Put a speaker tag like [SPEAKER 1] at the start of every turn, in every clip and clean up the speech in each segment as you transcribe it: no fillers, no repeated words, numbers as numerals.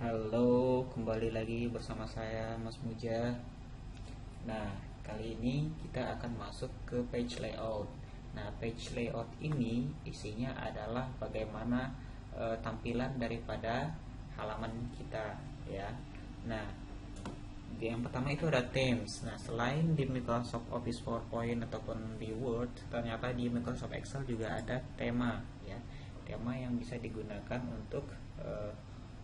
[SPEAKER 1] Halo, kembali lagi bersama saya Mas Muja. Nah, kali ini kita akan masuk ke page layout. Nah, page layout ini isinya adalah bagaimana tampilan daripada halaman kita ya. Nah, yang pertama itu ada themes. Nah, selain di Microsoft Office PowerPoint ataupun di Word, ternyata di Microsoft Excel juga ada tema ya. Tema yang bisa digunakan untuk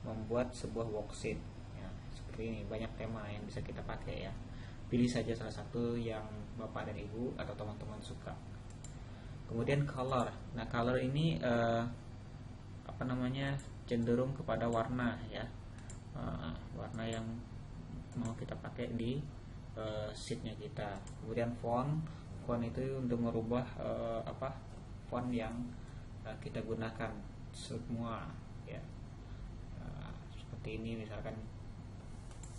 [SPEAKER 1] membuat sebuah worksheet ya, seperti ini. Banyak tema yang bisa kita pakai ya. Pilih saja salah satu yang Bapak dan Ibu atau teman-teman suka. Kemudian color. Nah, color ini cenderung kepada warna ya. Warna yang mau kita pakai di sheetnya kita. Kemudian font itu untuk merubah font yang kita gunakan semua ya. Seperti ini misalkan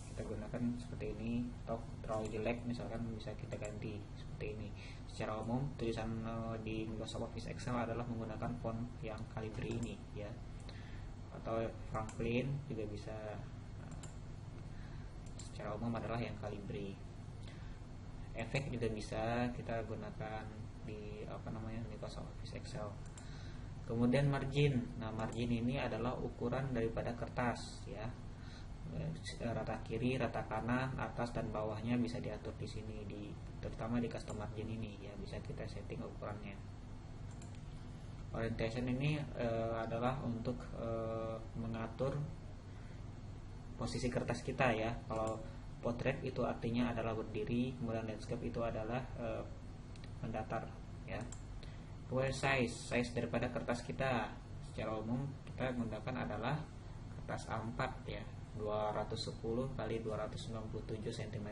[SPEAKER 1] kita gunakan seperti ini, atau terlalu jelek misalkan bisa kita ganti seperti ini. Secara umum tulisan di Microsoft Office Excel adalah menggunakan font yang Calibri ini ya, atau Franklin juga bisa. Secara umum adalah yang Calibri. Efek juga bisa kita gunakan di Microsoft Office Excel. Kemudian margin. Nah, margin ini adalah ukuran daripada kertas ya. Rata kiri, rata kanan, atas dan bawahnya bisa diatur di sini, terutama di custom margin ini ya, bisa kita setting ukurannya. Orientation ini adalah untuk mengatur posisi kertas kita ya. Kalau portrait itu artinya adalah berdiri, kemudian landscape itu adalah mendatar ya. Kemudian size daripada kertas kita, secara umum kita gunakan adalah kertas A4 ya, 210 kali 297 cm.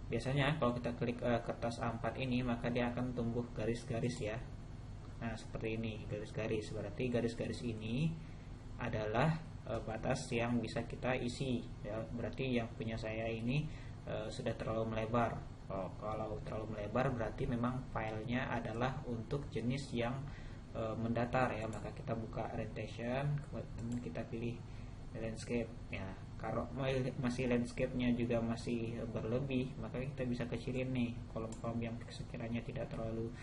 [SPEAKER 1] Biasanya kalau kita klik kertas A4 ini, maka dia akan tumbuh garis-garis ya. Nah, seperti ini, garis-garis. Berarti garis-garis ini adalah batas yang bisa kita isi ya. Berarti yang punya saya ini sudah terlalu melebar. Kalau terlalu melebar berarti memang filenya adalah untuk jenis yang mendatar ya. Maka kita buka orientation, kemudian kita pilih landscape ya. Kalau masih landscape-nya juga masih berlebih, maka kita bisa kecilin nih kolom-kolom yang sekiranya tidak terlalu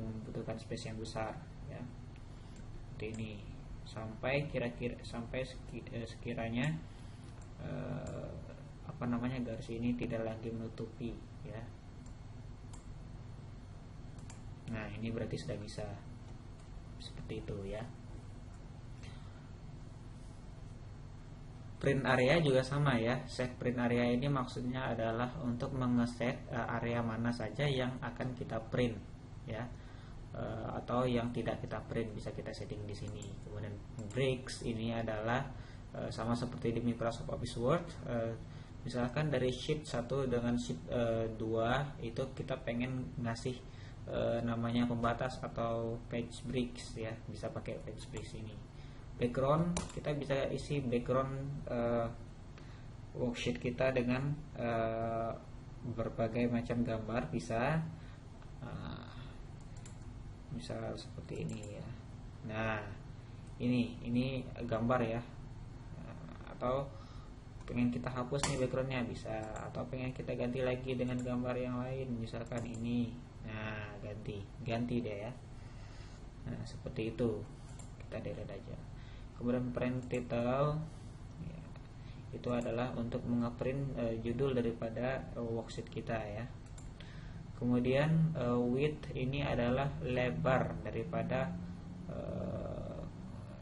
[SPEAKER 1] membutuhkan space yang besar ya. Seperti ini, sampai sekiranya garis ini tidak lagi menutupi ya. Nah, ini berarti sudah bisa seperti itu ya. Print area juga sama ya. Set print area ini maksudnya adalah untuk mengeset area mana saja yang akan kita print ya, atau yang tidak kita print bisa kita setting di sini. Kemudian breaks ini adalah sama seperti di Microsoft Office Word. Misalkan dari sheet 1 dengan sheet 2 itu kita pengen ngasih namanya pembatas atau page breaks ya, bisa pakai page breaks ini. Background, kita bisa isi background worksheet kita dengan berbagai macam gambar, bisa misal seperti ini ya. Nah, ini gambar ya, atau pengen kita hapus nih backgroundnya bisa, atau pengen kita ganti lagi dengan gambar yang lain, misalkan ini. Nah, ganti deh ya. Nah, seperti itu, kita delete aja. Kemudian print title ya, itu adalah untuk mengeprint judul daripada worksheet kita ya. Kemudian width ini adalah lebar daripada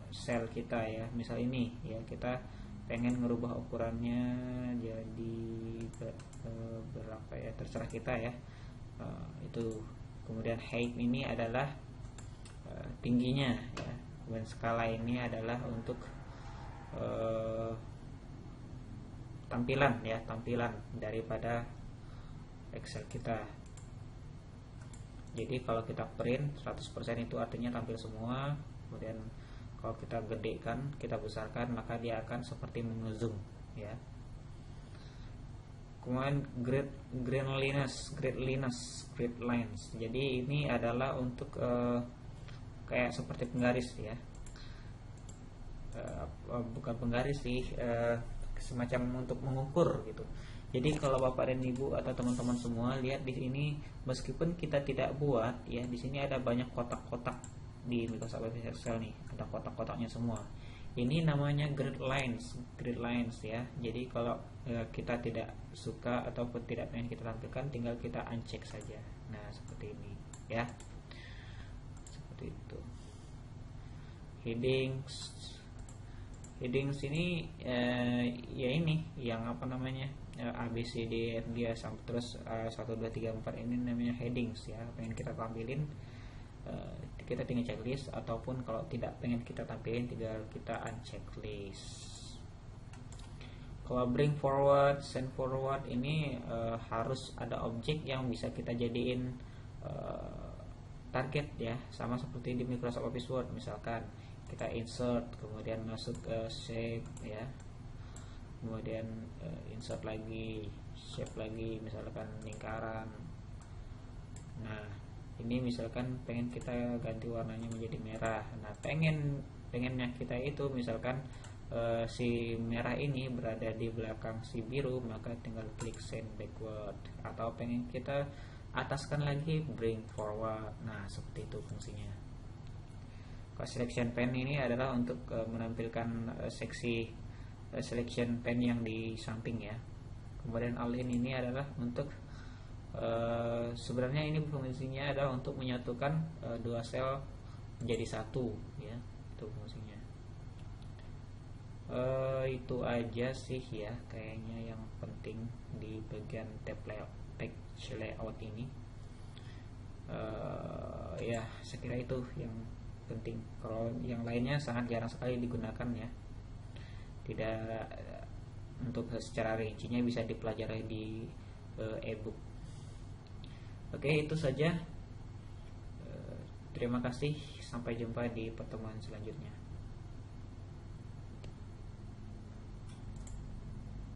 [SPEAKER 1] sel kita ya. Misal ini ya, kita pengen merubah ukurannya jadi berapa ya, terserah kita ya. Itu. Kemudian height ini adalah tingginya ya. Kemudian skala ini adalah untuk tampilan daripada Excel kita. Jadi kalau kita print 100% itu artinya tampil semua. Kemudian kalau kita gedekan, kita besarkan, maka dia akan seperti mengezoom ya. Kemudian grid lines. Jadi ini adalah untuk kayak seperti penggaris ya. bukan penggaris sih, semacam untuk mengukur gitu. Jadi kalau Bapak dan Ibu atau teman-teman semua lihat di sini, meskipun kita tidak buat ya, di sini ada banyak kotak-kotak di Microsoft Office Excel nih, ada kotak-kotaknya semua. Ini namanya grid lines ya. Jadi kalau kita tidak suka ataupun tidak pengen kita tampilkan, tinggal kita uncheck saja. Nah seperti ini ya, seperti itu. Headings ini ya ini yang apa namanya, A B C D F G sampai terus 1 2 3 4 ini namanya headings ya. Pengen kita tampilin, kita tinggal checklist, ataupun kalau tidak pengen kita tampilin tinggal kita uncheck list. Kalau bring forward, send forward ini harus ada objek yang bisa kita jadiin target ya, sama seperti di Microsoft Office Word. Misalkan kita insert, kemudian masuk ke shape ya, kemudian insert lagi, shape lagi, misalkan lingkaran. Nah ini misalkan pengen kita ganti warnanya menjadi merah. Nah pengennya kita itu misalkan si merah ini berada di belakang si biru, maka tinggal klik send backward, atau pengen kita ataskan lagi bring forward. Nah seperti itu fungsinya. Kalau selection pane ini adalah untuk menampilkan seksi selection pane yang di samping ya. Kemudian align ini adalah untuk sebenarnya ini fungsinya adalah untuk menyatukan dua sel menjadi satu ya, itu fungsinya. Itu aja sih ya kayaknya yang penting di bagian tab layout, page layout ini. Ya saya kira itu yang penting. Kalau yang lainnya sangat jarang sekali digunakan ya, tidak untuk secara rincinya bisa dipelajari di ebook. Oke, itu saja. Terima kasih, sampai jumpa di pertemuan selanjutnya.